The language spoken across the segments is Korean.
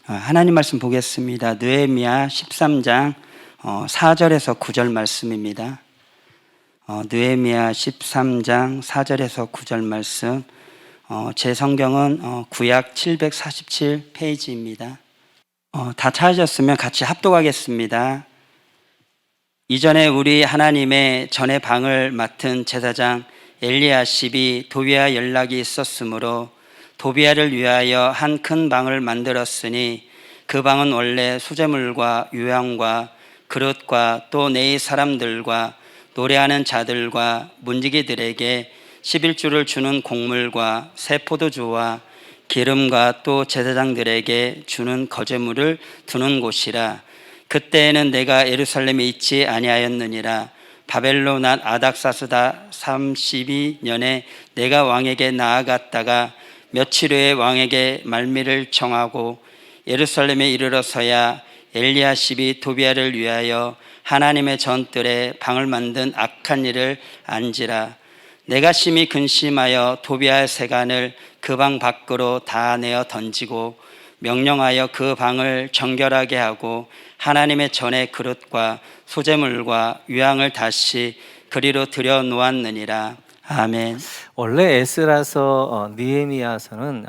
하나님 말씀 보겠습니다. 느헤미야 13장 4절에서 9절 말씀입니다. 느헤미야 13장 4절에서 9절 말씀. 제 성경은 구약 747페이지입니다. 다 찾으셨으면 같이 합독하겠습니다. 이전에 우리 하나님의 전의 방을 맡은 제사장 엘리야십이 도비아 연락이 있었으므로 도비아를 위하여 한 큰 방을 만들었으니 그 방은 원래 수제물과 유향과 그릇과 또 네이 사람들과 노래하는 자들과 문지기들에게 11주를 주는 곡물과 새 포도주와 기름과 또 제사장들에게 주는 거제물을 두는 곳이라. 그때에는 내가 예루살렘에 있지 아니하였느니라. 바벨론 한 아닥사스다 32년에 내가 왕에게 나아갔다가 며칠 후에 왕에게 말미를 청하고 예루살렘에 이르러서야 엘리야십이 도비아를 위하여 하나님의 전뜰에 방을 만든 악한 일을 안지라. 내가 심히 근심하여 도비아의 세간을 그 방 밖으로 다 내어 던지고 명령하여 그 방을 정결하게 하고 하나님의 전의 그릇과 소재물과 유향을 다시 그리로 들여 놓았느니라. 아멘. 원래 에스라서 느헤미야서는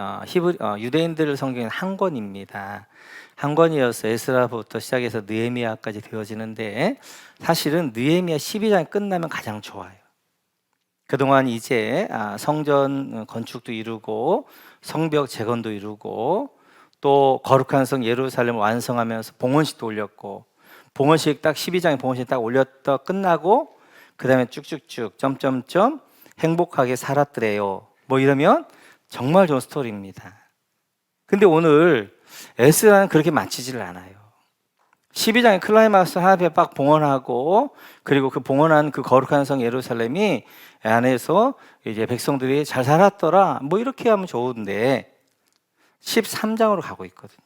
유대인들 성경의 한 권입니다. 한 권이어서 에스라부터 시작해서 느헤미야까지 되어지는데, 사실은 느헤미야 12장이 끝나면 가장 좋아요. 그동안 이제 성전 건축도 이루고 성벽 재건도 이루고 또 거룩한 성 예루살렘을 완성하면서 봉헌식도 올렸고, 봉헌식 딱 12장에 봉헌식 딱 올렸다 끝나고 그 다음에 쭉쭉쭉 점점점 행복하게 살았더래요. 뭐 이러면 정말 좋은 스토리입니다. 근데 오늘 에스라는 그렇게 마치지를 않아요. 12장의 클라이막스 하나님의 빡 봉헌하고, 그리고 그 봉헌한 그 거룩한 성 예루살렘이 안에서 이제 백성들이 잘 살았더라, 뭐 이렇게 하면 좋은데 13장으로 가고 있거든요.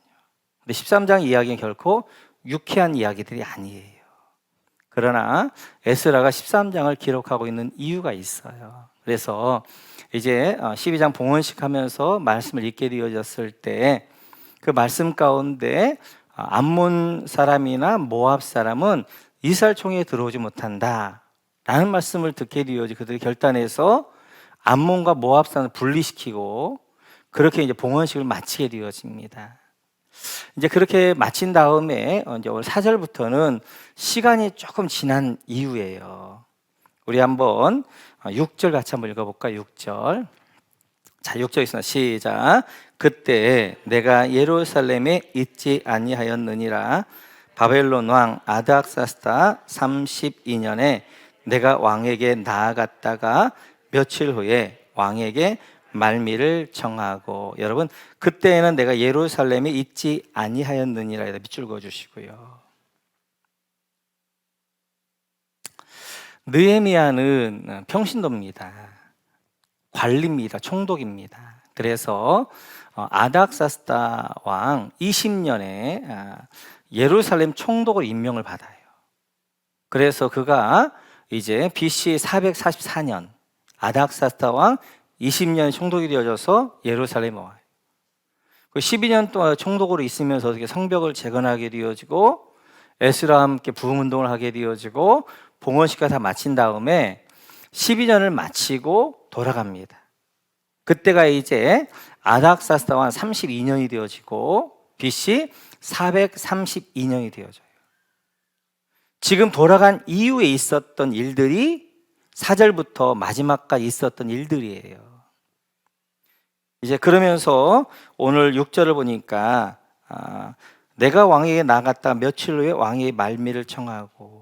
근데 13장 이야기는 결코 유쾌한 이야기들이 아니에요. 그러나 에스라가 13장을 기록하고 있는 이유가 있어요. 그래서 이제 12장 봉헌식 하면서 말씀을 읽게 되어졌을 때 그 말씀 가운데 암몬 사람이나 모압 사람은 이스라엘 총회에 들어오지 못한다 라는 말씀을 듣게 되어지 그들이 결단해서 암몬과 모압 사람을 분리시키고 그렇게 이제 봉헌식을 마치게 되어집니다. 이제 그렇게 마친 다음에 이제 오늘 4절부터는 시간이 조금 지난 이후예요. 우리 한번 6절 같이 한번 읽어볼까요? 6절. 자, 6절 있습니다. 시작. 그때 내가 예루살렘에 있지 아니하였느니라. 바벨론 왕 아닥사스다 32년에 내가 왕에게 나아갔다가 며칠 후에 왕에게 말미를 청하고. 여러분, 그때에는 내가 예루살렘에 있지 아니하였느니라. 밑줄 그어주시고요. 느헤미야는 평신도입니다. 관리입니다. 총독입니다. 그래서 아닥사스다 왕 20년에 예루살렘 총독을 임명을 받아요. 그래서 그가 이제 BC 444년 아닥사스다 왕 20년 총독이 되어져서 예루살렘에 와요. 12년 동안 총독으로 있으면서 어떻게 성벽을 재건하게 되어지고 에스라와 함께 부흥운동을 하게 되어지고 봉헌식과 다 마친 다음에 12년을 마치고 돌아갑니다. 그때가 이제 아닥사스다 왕 32년이 되어지고 BC 432년이 되어져요. 지금 돌아간 이후에 있었던 일들이 4절부터 마지막까지 있었던 일들이에요. 이제 그러면서 오늘 6절을 보니까 내가 왕에게 나갔다 며칠 후에 왕의 말미를 청하고,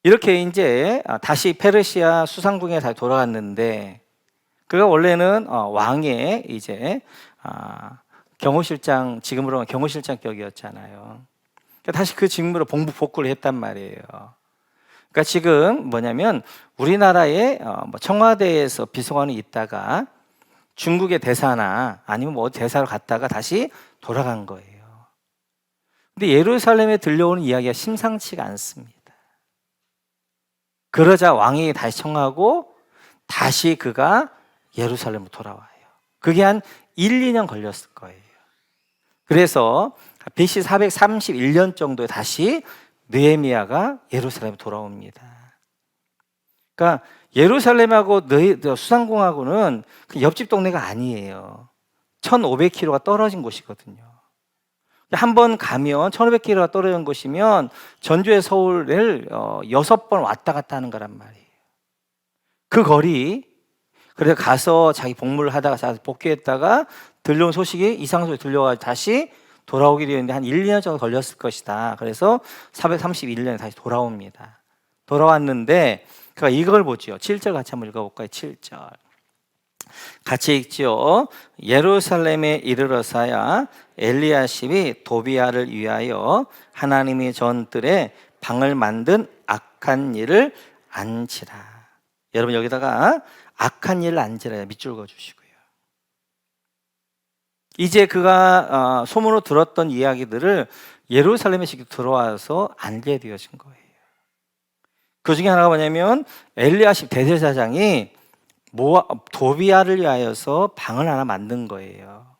이렇게 이제 다시 페르시아 수상궁에 다시 돌아갔는데, 그가 원래는 왕의 이제 경호실장, 지금으로는 경호실장격이었잖아요. 다시 그 직무로 복구를 했단 말이에요. 그러니까 지금 뭐냐면 우리나라의 청와대에서 비서관이 있다가 중국의 대사나 아니면 뭐 대사로 갔다가 다시 돌아간 거예요. 근데 예루살렘에 들려오는 이야기가 심상치가 않습니다. 그러자 왕이 다시 청하고 다시 그가 예루살렘으로 돌아와요. 그게 한 1, 2년 걸렸을 거예요. 그래서 BC 431년 정도에 다시 느헤미야가 예루살렘에 돌아옵니다. 그러니까 예루살렘하고 수상궁하고는 그 옆집 동네가 아니에요. 1500km가 떨어진 곳이거든요. 한 번 가면 1500km가 떨어진 곳이면 전주에 서울을 6번 왔다 갔다 하는 거란 말이에요. 그 거리, 그래서 가서 자기 복무를 하다가 복귀했다가 들려온 소식이 이상한 소리 들려가지고 다시 돌아오게 되었는데 한 1, 2년 정도 걸렸을 것이다. 그래서 431년에 다시 돌아옵니다. 돌아왔는데 그러니까 이걸 보죠. 7절 같이 한번 읽어볼까요? 7절 같이 읽죠. 예루살렘에 이르러서야 엘리야십이 도비야를 위하여 하나님의 전들의 방을 만든 악한 일을 안지라. 여러분 여기다가 악한 일을 안지라 밑줄 그어주시고요. 이제 그가 소문으로 들었던 이야기들을 예루살렘에 직접 들어와서 알게 되어진 거예요. 그 중에 하나가 뭐냐면 엘리야십 대제사장이 도비야를 위하여서 방을 하나 만든 거예요.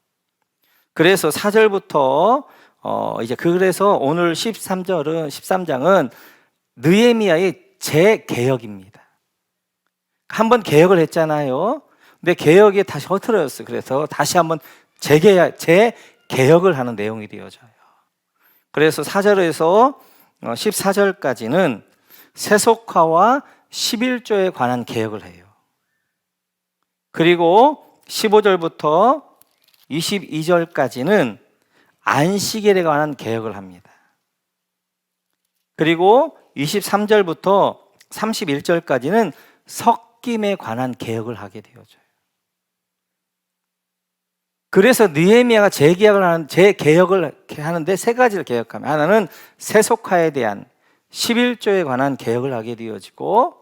그래서 4절부터 이제 그래서 오늘 13장은 느헤미야의 재개혁입니다. 한번 개혁을 했잖아요. 근데 개혁이 다시 흐트러졌어요. 그래서 다시 한번 재개혁을 하는 내용이 되어져요. 그래서 4절에서 14절까지는 세속화와 11조에 관한 개혁을 해요. 그리고 15절부터 22절까지는 안식일에 관한 개혁을 합니다. 그리고 23절부터 31절까지는 석김에 관한 개혁을 하게 되어져요. 그래서 느헤미야가 재개혁을 하는데 세 가지를 개혁합니다. 하나는 세속화에 대한 11조에 관한 개혁을 하게 되어지고,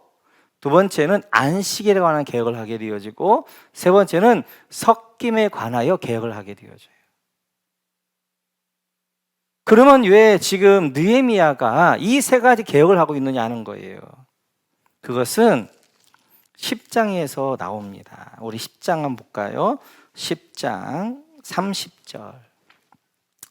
두 번째는 안식일에 관한 개혁을 하게 되어지고, 세 번째는 석김에 관하여 개혁을 하게 되어져요. 그러면 왜 지금 느헤미야가 이 세 가지 개혁을 하고 있느냐 하는 거예요. 그것은 10장에서 나옵니다. 우리 10장 한번 볼까요? 10장 30절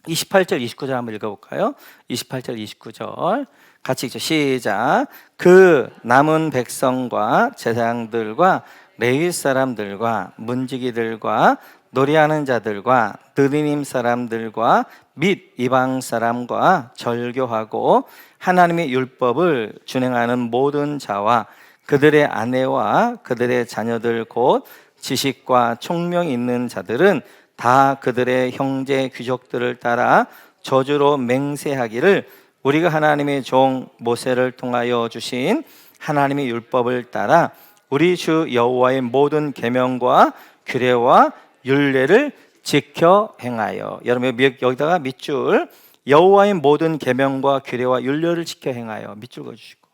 28절 29절 한번 읽어볼까요? 28절 29절 같이 읽죠. 시작. 그 남은 백성과 제사장들과 레위 사람들과 문지기들과 노래하는 자들과 느리님 사람들과 및 이방 사람과 절교하고 하나님의 율법을 준행하는 모든 자와 그들의 아내와 그들의 자녀들 곧 지식과 총명이 있는 자들은 다 그들의 형제 귀족들을 따라 저주로 맹세하기를 우리가 하나님의 종 모세를 통하여 주신 하나님의 율법을 따라 우리 주 여호와의 모든 계명과 규례와 율례를 지켜 행하여. 여러분 여기다가 밑줄 여호와의 모든 계명과 규례와 율례를 지켜 행하여 밑줄 그어주시고,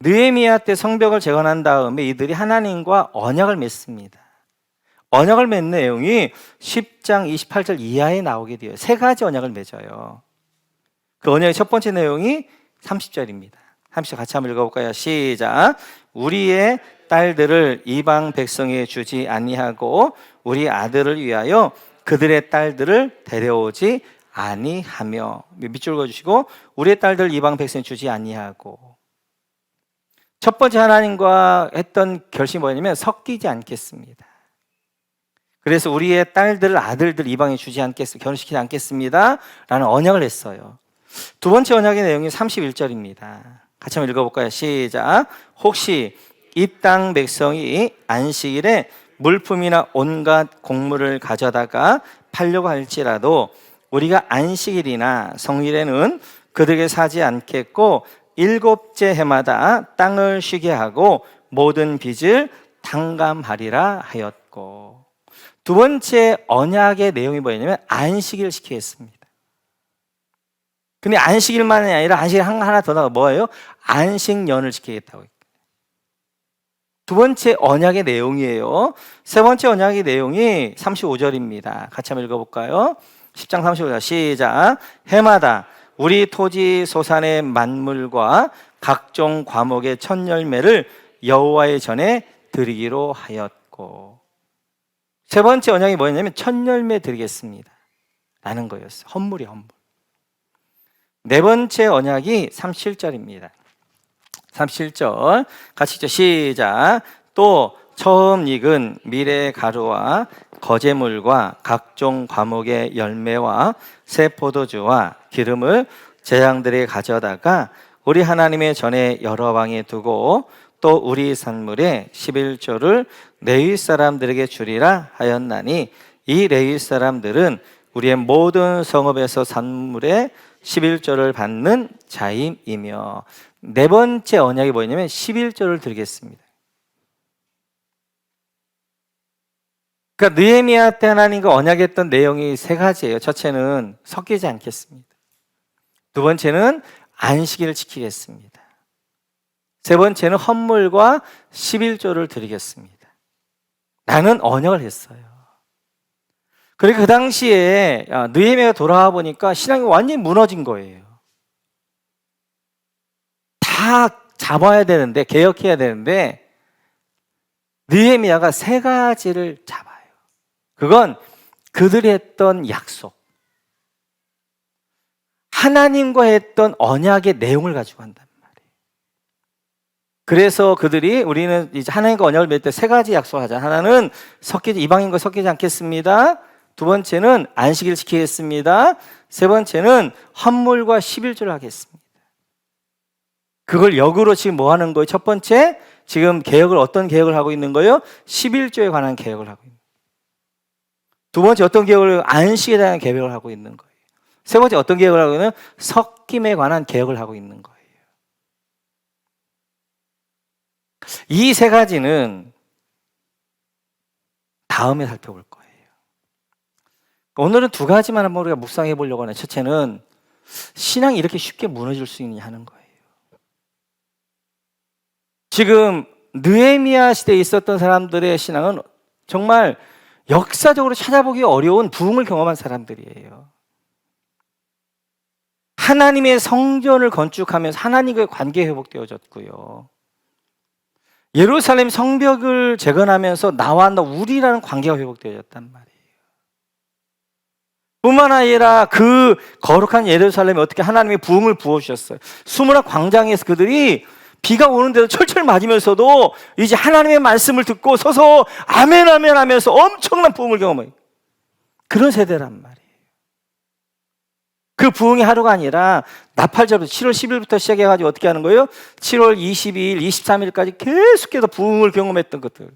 느헤미야 때 성벽을 재건한 다음에 이들이 하나님과 언약을 맺습니다. 언약을 맺는 내용이 10장 28절 이하에 나오게 돼요. 세 가지 언약을 맺어요. 그 언약의 첫 번째 내용이 30절입니다. 30절 같이 한번 읽어볼까요? 시작. 우리의 딸들을 이방 백성에 주지 아니하고 우리 아들을 위하여 그들의 딸들을 데려오지 아니하며. 밑줄 그어주시고 우리의 딸들 이방 백성에 주지 아니하고. 첫 번째 하나님과 했던 결심이 뭐냐면 섞이지 않겠습니다. 그래서 우리의 딸들, 아들들 이방에 주지 않겠습니다. 결혼시키지 않겠습니다. 라는 언약을 했어요. 두 번째 언약의 내용이 31절입니다. 같이 한번 읽어볼까요? 시작. 혹시 이 땅 백성이 안식일에 물품이나 온갖 곡물을 가져다가 팔려고 할지라도 우리가 안식일이나 성일에는 그들에게 사지 않겠고 7째 해마다 땅을 쉬게 하고 모든 빚을 탕감하리라 하였고. 두 번째 언약의 내용이 뭐냐면 안식일 시키겠습니다. 근데 안식일만이 아니라 안식일 하나 더 나가 뭐예요? 안식년을 지키겠다고. 두 번째 언약의 내용이에요. 세 번째 언약의 내용이 35절입니다. 같이 한번 읽어볼까요? 10장 35절 시작. 해마다 우리 토지 소산의 만물과 각종 과목의 첫 열매를 여호와의 전에 드리기로 하였고. 세 번째 언약이 뭐였냐면 첫 열매 드리겠습니다 라는 거였어요. 헌물이 헌물. 네 번째 언약이 37절입니다. 37절 같이 읽죠. 시작. 또 처음 익은 밀의 가루와 거제물과 각종 과목의 열매와 새 포도주와 기름을 제장들이 가져다가 우리 하나님의 전에 여러 방에 두고 또 우리 산물의 11조를 레위 사람들에게 주리라 하였나니 이 레위 사람들은 우리의 모든 성읍에서 산물의 11조를 받는 자임이며. 네 번째 언약이 뭐냐면 11조를 드리겠습니다. 그러니까 느헤미야 때 하나님과 언약했던 내용이 세 가지예요. 첫째는 섞이지 않겠습니다. 두 번째는 안식일을 지키겠습니다. 세 번째는 헌물과 11조를 드리겠습니다. 나는 언약을 했어요. 그리고 그 당시에 느헤미야가 돌아와 보니까 신앙이 완전히 무너진 거예요. 다 잡아야 되는데, 개혁해야 되는데 느헤미야가 세 가지를 잡아요. 그건 그들이 했던 약속, 하나님과 했던 언약의 내용을 가지고 한단 말이에요. 그래서 그들이 우리는 이제 하나님과 언약을 맺을 때 세 가지 약속하자. 하나는 이방인과 섞이지 않겠습니다. 두 번째는 안식일을 지키겠습니다. 세 번째는 헌물과 11조를 하겠습니다. 그걸 역으로 지금 뭐 하는 거예요? 첫 번째, 지금 어떤 개혁을 하고 있는 거예요? 11조에 관한 개혁을 하고 있는 거예요. 두 번째, 어떤 개혁을? 안식에 대한 개혁을 하고 있는 거예요. 세 번째, 어떤 개혁을 하고 있는? 섞임에 관한 개혁을 하고 있는 거예요. 이 세 가지는 다음에 살펴볼 거예요. 오늘은 두 가지만 한번 우리가 묵상해 보려고 하는. 첫째는 신앙이 이렇게 쉽게 무너질 수 있느냐 하는 거예요. 지금 느헤미야 시대에 있었던 사람들의 신앙은 정말 역사적으로 찾아보기 어려운 부흥을 경험한 사람들이에요. 하나님의 성전을 건축하면서 하나님과의 관계가 회복되어졌고요. 예루살렘 성벽을 재건하면서 나와 우리라는 관계가 회복되어졌단 말이에요. 뿐만 아니라 그 거룩한 예루살렘에 어떻게 하나님의 부흥을 부어주셨어요. 수문학 광장에서 그들이 비가 오는데도 철철 맞으면서도 이제 하나님의 말씀을 듣고 서서 아멘 아멘 하면서 엄청난 부흥을 경험해요. 그런 세대란 말이에요. 그 부흥이 하루가 아니라 나팔절부터 7월 10일부터 시작해가지고 어떻게 하는 거예요? 7월 22일, 23일까지 계속해서 부흥을 경험했던 것들,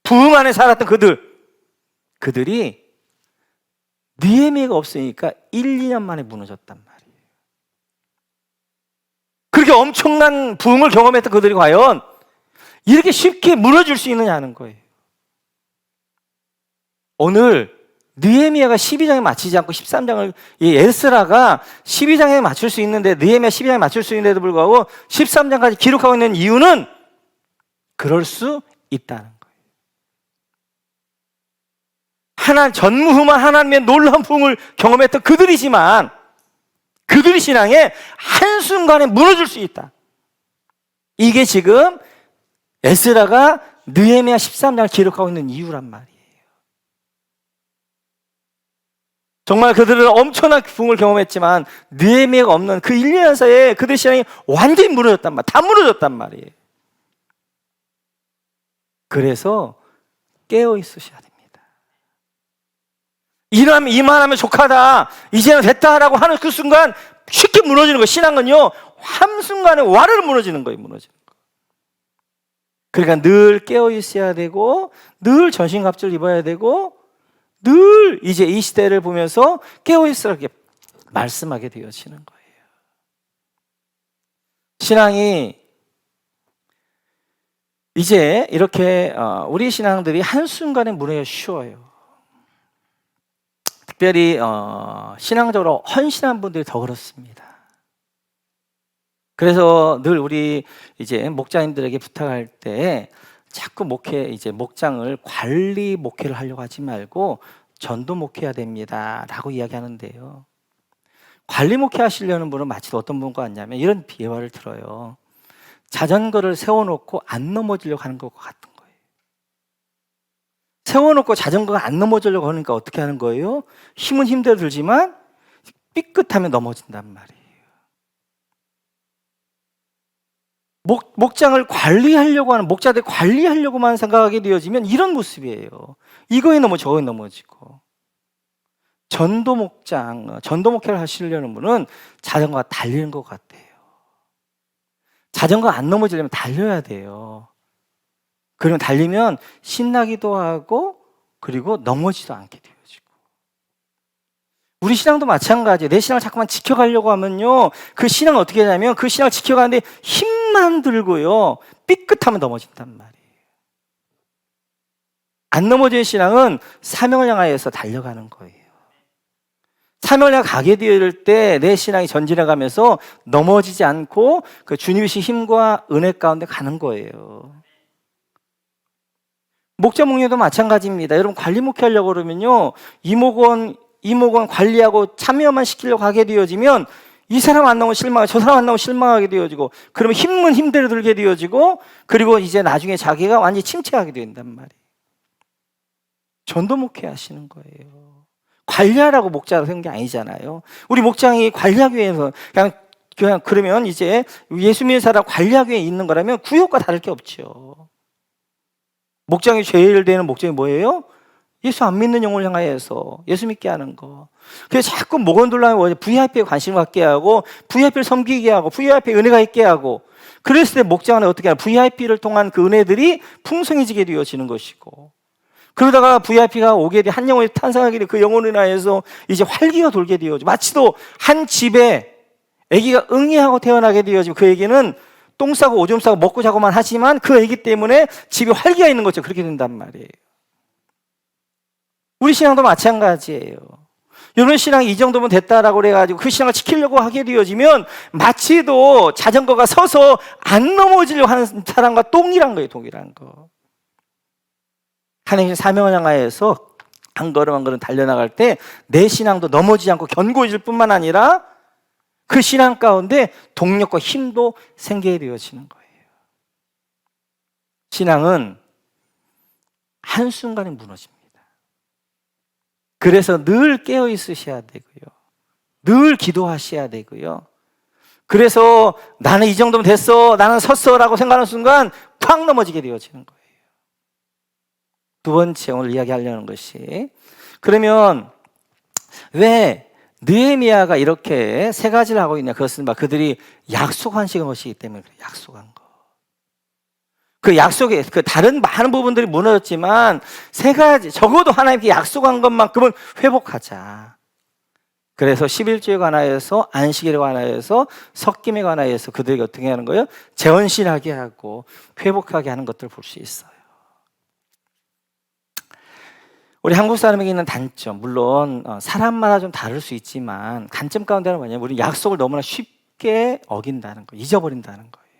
부흥 안에 살았던 그들이 느헤미야가 없으니까 1, 2년 만에 무너졌단 말이에요. 그렇게 엄청난 부흥을 경험했던 그들이 과연 이렇게 쉽게 무너질 수 있느냐 하는 거예요. 오늘 느헤미야가 12장에 맞추지 않고 13장을, 에스라가 12장에 맞출 수 있는데, 느헤미야 12장에 맞출 수 있는데도 불구하고 13장까지 기록하고 있는 이유는 그럴 수 있다는 거예요. 전무후무한 하나님의 놀라운 부흥을 경험했던 그들이지만 그들의 신앙에 한순간에 무너질 수 있다. 이게 지금 에스라가 느헤미야 13장을 기록하고 있는 이유란 말이에요. 정말 그들은 엄청난 부흥을 경험했지만 느헤미야가 없는 그 1, 2년 사이에 그들의 신앙이 완전히 무너졌단 말이에요. 다 무너졌단 말이에요. 그래서 깨어 있으셔야 됩니다. 이만하면 족하다, 이제는 됐다라고 하는 그 순간 쉽게 무너지는 거예요. 신앙은요, 한순간에 와르르 무너지는 거예요. 그러니까 늘 깨어 있어야 되고, 늘 전신갑주를 입어야 되고, 늘 이제 이 시대를 보면서 깨어 있으라 이렇게 말씀하게 되어지는 거예요. 신앙이 이제 이렇게 우리 신앙들이 한순간에 무너져 쉬워요. 특별히 신앙적으로 헌신한 분들이 더 그렇습니다. 그래서 늘 우리 이제 목자님들에게 부탁할 때 자꾸 목장을 관리 목회를 하려고 하지 말고 전도 목회해야 됩니다라고 이야기하는데요. 관리 목회 하시려는 분은 마치 어떤 분과 같냐면 이런 비유를 들어요. 자전거를 세워놓고 안 넘어지려고 하는 것과 같은 거예요. 세워놓고 자전거가 안 넘어지려고 하니까 어떻게 하는 거예요? 힘은 힘대로 들지만 삐끗하면 넘어진단 말이에요. 목장을 관리하려고 하는, 목자들 관리하려고만 생각하게 되어지면 이런 모습이에요. 이거에 넘어 저거에 넘어지고. 전도 목회를 하시려는 분은 자전거가 달리는 것 같아요. 자전거 안 넘어지려면 달려야 돼요. 그러면 달리면 신나기도 하고 그리고 넘어지도 않게 되어지고. 우리 신앙도 마찬가지예요. 내 신앙을 자꾸만 지켜가려고 하면요, 그 신앙은 어떻게 되냐면 그 신앙을 지켜가는데 힘만 들고요, 삐끗하면 넘어진단 말이에요. 안 넘어지는 신앙은 사명을 향하여서 달려가는 거예요. 사명을 향해 가게 될 때 내 신앙이 전진해 가면서 넘어지지 않고 그 주님의 힘과 은혜 가운데 가는 거예요. 목자 목녀도 마찬가지입니다. 여러분 관리 목회하려고 그러면요, 이목원 관리하고 참여만 시키려고 하게 되어지면 이 사람 안 나오면 실망하고 저 사람 안 나오면 실망하게 되어지고, 그러면 힘은 힘대로 들게 되어지고, 그리고 이제 나중에 자기가 완전히 침체하게 된단 말이에요. 전도 목회 하시는 거예요. 관리하라고 목자가 세운 게 아니잖아요. 우리 목장이 관리하기 위해서 그냥 그러면 이제 예수 믿는 사람 관리하기 위해 있는 거라면 구역과 다를 게 없죠. 목장이 제일 되는 목적이 뭐예요? 예수 안 믿는 영혼을 향하여서 예수 믿게 하는 거. 그래서 자꾸 목원들로 VIP에 관심을 갖게 하고, VIP를 섬기게 하고, VIP에 은혜가 있게 하고, 그랬을 때 목장은 어떻게 하냐? VIP를 통한 그 은혜들이 풍성해지게 되어지는 것이고, 그러다가 VIP가 오게 돼 한 영혼이 탄생하게 돼 그 영혼을 인하여서 이제 활기가 돌게 되어지고, 마치도 한 집에 아기가 응애하고 태어나게 되어지고, 그 아기는 똥 싸고 오줌 싸고 먹고 자고만 하지만 그 아기 때문에 집에 활기가 있는 거죠. 그렇게 된단 말이에요. 우리 신앙도 마찬가지예요. 여러분 신앙이 이 정도면 됐다라고 그래가지고 그 신앙을 지키려고 하게 되어지면 마치도 자전거가 서서 안 넘어지려고 하는 사람과 동일한 거예요. 동일한 거. 하나님의 사명을 향하여서 한 걸음 한 걸음 달려나갈 때 내 신앙도 넘어지지 않고 견고해질 뿐만 아니라 그 신앙 가운데 동력과 힘도 생기게 되어지는 거예요. 신앙은 한순간에 무너집니다. 그래서 늘 깨어 있으셔야 되고요, 늘 기도하셔야 되고요. 그래서 나는 이 정도면 됐어, 나는 섰어라고 생각하는 순간 팍 넘어지게 되어지는 거예요. 두 번째 오늘 이야기하려는 것이, 그러면 왜 느헤미야가 이렇게 세 가지를 하고 있냐? 그것은 그들이 약속한 것이기 때문에 그래요. 약속한 거. 그 약속에 그 다른 많은 부분들이 무너졌지만 세 가지, 적어도 하나님께 약속한 것만큼은 회복하자. 그래서 11조에 관하여서, 안식일에 관하여서, 섞임에 관하여서 그들에게 어떻게 하는 거예요? 재헌신하게 하고 회복하게 하는 것들을 볼 수 있어요. 우리 한국 사람에게 있는 단점, 물론 사람마다 좀 다를 수 있지만 단점 가운데는 뭐냐면 우리 약속을 너무나 쉽게 어긴다는 거예요. 잊어버린다는 거예요.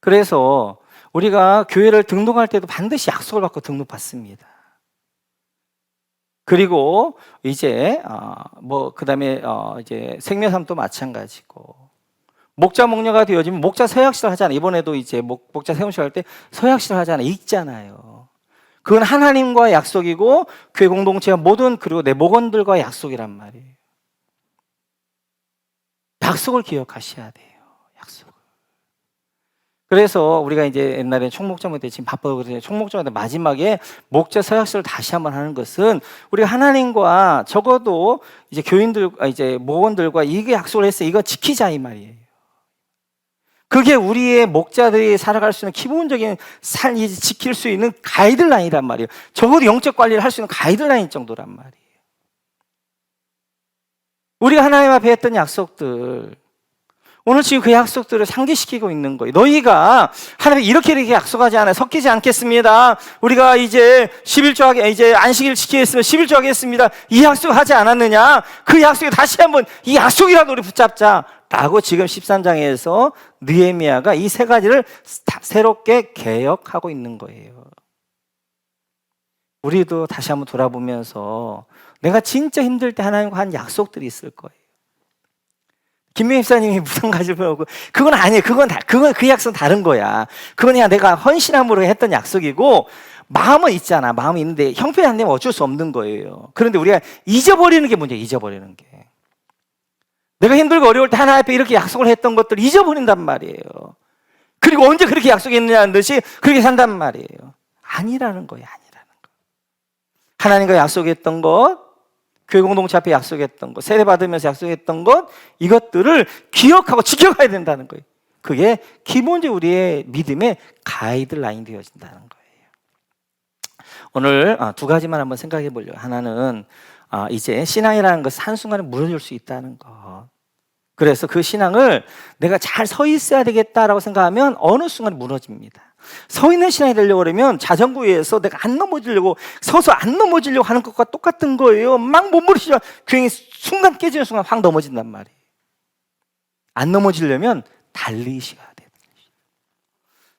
그래서 우리가 교회를 등록할 때도 반드시 약속을 받고 등록받습니다. 그리고 이제 그다음에 이제 생명사람도 마찬가지고, 목자 목녀가 되어지면 목자 서약식을 하잖아요. 이번에도 이제 목자 세움식 할 때 서약식을 하잖아요. 읽잖아요. 그건 하나님과의 약속이고 교회 공동체와 모든, 그리고 내 목원들과의 약속이란 말이에요. 약속을 기억하셔야 돼요. 약속을. 그래서 우리가 이제 옛날에 총목장 때 지금 바빠서 총목장 때 마지막에 목자 서약식을 다시 한번 하는 것은 우리가 하나님과 적어도 이제 교인들, 이제 목원들과 이게 약속을 했어요. 이거 지키자 이 말이에요. 그게 우리의 목자들이 살아갈 수 있는 기본적인 지킬 수 있는 가이드라인이란 말이에요. 적어도 영적 관리를 할 수 있는 가이드라인 정도란 말이에요. 우리가 하나님 앞에 했던 약속들, 오늘 지금 그 약속들을 상기시키고 있는 거예요. 너희가 하나님 이렇게 약속하지 않아요. 섞이지 않겠습니다. 우리가 이제 11조 하게, 이제 안식일 지키겠습니다. 11조 하겠습니다. 이 약속 하지 않았느냐? 그 약속에 다시 한번 이 약속이라도 우리 붙잡자. 라고 지금 13장에서 느헤미야가 이 세 가지를 새롭게 개혁하고 있는 거예요. 우리도 다시 한번 돌아보면서 내가 진짜 힘들 때 하나님과 한 약속들이 있을 거예요. 김명희 목사님이 무당 가지고 오고 그건 아니에요. 그건 그 약속은 다른 거야. 그건 그냥 내가 헌신함으로 했던 약속이고 마음은 있잖아. 마음이 있는데 형편이 안 되면 어쩔 수 없는 거예요. 그런데 우리가 잊어버리는 게 문제야. 잊어버리는 게. 내가 힘들고 어려울 때 하나님 앞에 이렇게 약속을 했던 것들을 잊어버린단 말이에요. 그리고 언제 그렇게 약속했느냐는 듯이 그렇게 산단 말이에요. 아니라는 거예요. 아니라는 거. 하나님과 약속했던 것, 교회 공동체 앞에 약속했던 것, 세례 받으면서 약속했던 것, 이것들을 기억하고 지켜가야 된다는 거예요. 그게 기본적으로 우리의 믿음의 가이드라인이 되어진다는 거예요. 오늘 두 가지만 한번 생각해 보려고. 하나는 이제 신앙이라는 것은 한순간에 무너질 수 있다는 것. 그래서 그 신앙을 내가 잘 서 있어야 되겠다라고 생각하면 어느 순간 무너집니다. 서 있는 신앙이 되려고 그러면 자전거 위에서 내가 안 넘어지려고 서서 안 넘어지려고 하는 것과 똑같은 거예요. 막 몸부림치면 굉장히 순간 깨지는 순간 확 넘어진단 말이에요. 안 넘어지려면 달리셔야 돼요.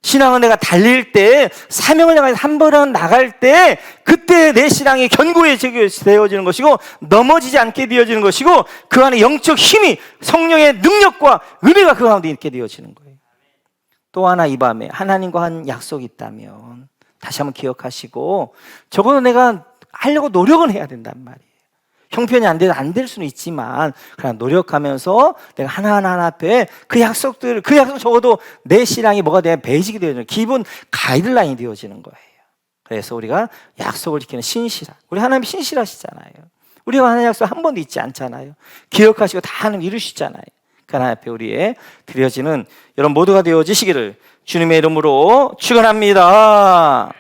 신앙은 내가 달릴 때, 사명을 향해서 한 번은 나갈 때, 그때 내 신앙이 견고히 되어지는 것이고 넘어지지 않게 되어지는 것이고 그 안에 영적 힘이, 성령의 능력과 은혜가 그 가운데 있게 되어지는 거예요. 또 하나, 이 밤에 하나님과 한 약속이 있다면 다시 한번 기억하시고, 적어도 내가 하려고 노력은 해야 된단 말이에요. 형편이 안 될 수는 있지만 그냥 노력하면서 내가 하나하나 앞에 그 약속 적어도 내 신앙이 뭐가 되면 베이직이 되어지는, 기본 가이드라인이 되어지는 거예요. 그래서 우리가 약속을 지키는 신실한, 우리 하나님 신실하시잖아요. 우리가 하나님 약속 한 번도 잊지 않잖아요. 기억하시고 다 하나님 이루시잖아요. 그 하나님 앞에 우리의 드려지는 여러분 모두가 되어지시기를 주님의 이름으로 축원합니다.